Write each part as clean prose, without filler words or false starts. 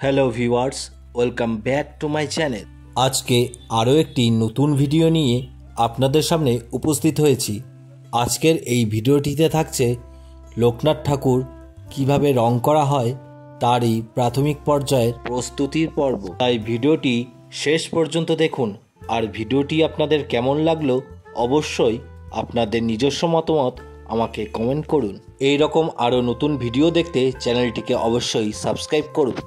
Hello viewers, welcome back to my channel. আজকে আরও একটি নতুন ভিডিও নিয়ে আপনাদের সামনে উপস্থিত হয়েছি। আজকের এই ভিডিওটিতে থাকছে লোকনাথ ঠাকুর কিভাবে রং করা হয় তারই প্রাথমিক পর্যায়ের প্রস্তুতির পর্ব। তাই ভিডিওটি শেষ পর্যন্ত দেখুন। আর ভিডিওটি আপনাদের কেমন লাগলো অবশ্যই আপনাদের নিজস্ব মতামত আমাকে কমেন্ট করুন। এই রকম আরও নতুন ভিডিও দেখতে চ্যানেলটিকে অবশ্যই সাবস্ক্রাইব করুন।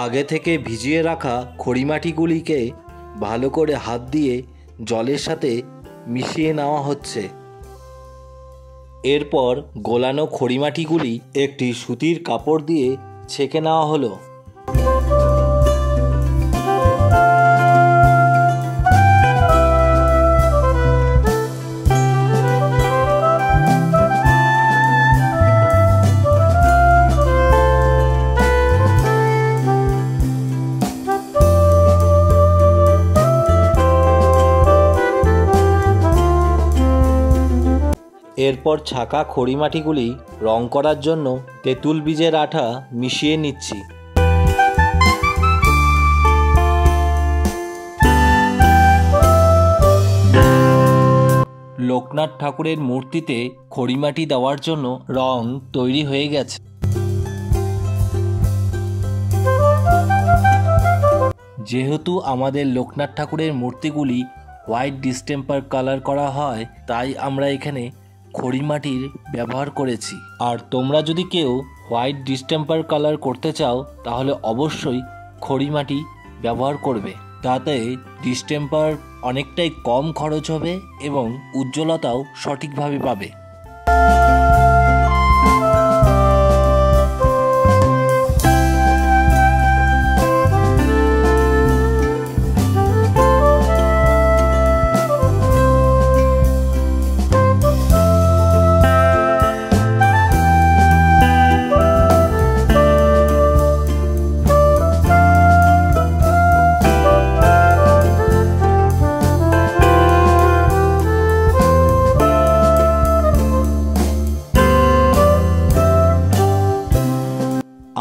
আগে থেকে ভিজিয়ে রাখা খড়িমাটিগুলিকে ভালো করে হাত দিয়ে জলের সাথে মিশিয়ে নেওয়া হচ্ছে। এরপর গোলানো খড়িমাটিগুলি একটি সুতির কাপড় দিয়ে ছেঁকে নেওয়া হলো। এরপর ছাকা খড়িমাটিগুলি রং করার জন্য তেঁতুল বীজের আঠা মিশিয়ে নিচ্ছি। লোকনাথ ঠাকুরের মূর্তিতে খড়িমাটি দেওয়ার জন্য রং তৈরি হয়ে গেছে। যেহেতু আমাদের লোকনাথ ঠাকুরের মূর্তিগুলি হোয়াইট ডিস্টেম্পার কালার করা হয়, তাই আমরা এখানে খড়িমাটির ব্যবহার করেছি। আর তোমরা যদি কেউ হোয়াইট ডিস্টেম্পার কালার করতে চাও তাহলে অবশ্যই খড়িমাটি ব্যবহার করবে। তাতে ডিস্টেম্পার অনেকটাই কম খরচ হবে এবং উজ্জ্বলতাও সঠিকভাবে পাবে।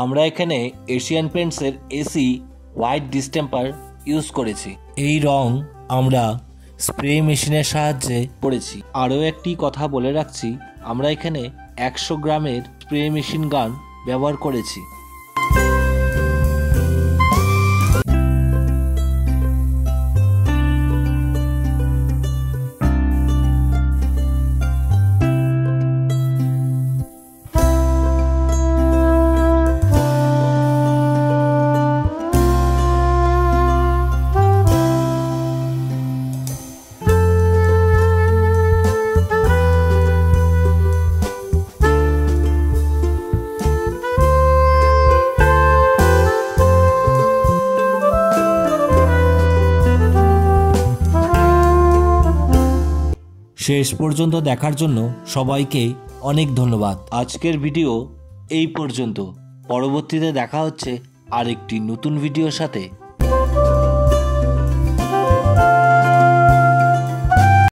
আমরা এখানে এশিয়ান পেইন্টসের এসি হোয়াইট ডিস্টেম্পার ইউজ করেছি। এই রং আমরা স্প্রে মেশিনের সাহায্যে করেছি। আরও একটি কথা বলে রাখছি, আমরা এখানে 100 গ্রামের স্প্রে মেশিন গান ব্যবহার করেছি। শেষ পর্যন্ত দেখার জন্য সবাইকে অনেক ধন্যবাদ। আজকের ভিডিও এই পর্যন্ত। পরবর্তীতে দেখা হচ্ছে আরেকটি নতুন ভিডিওর সাথে।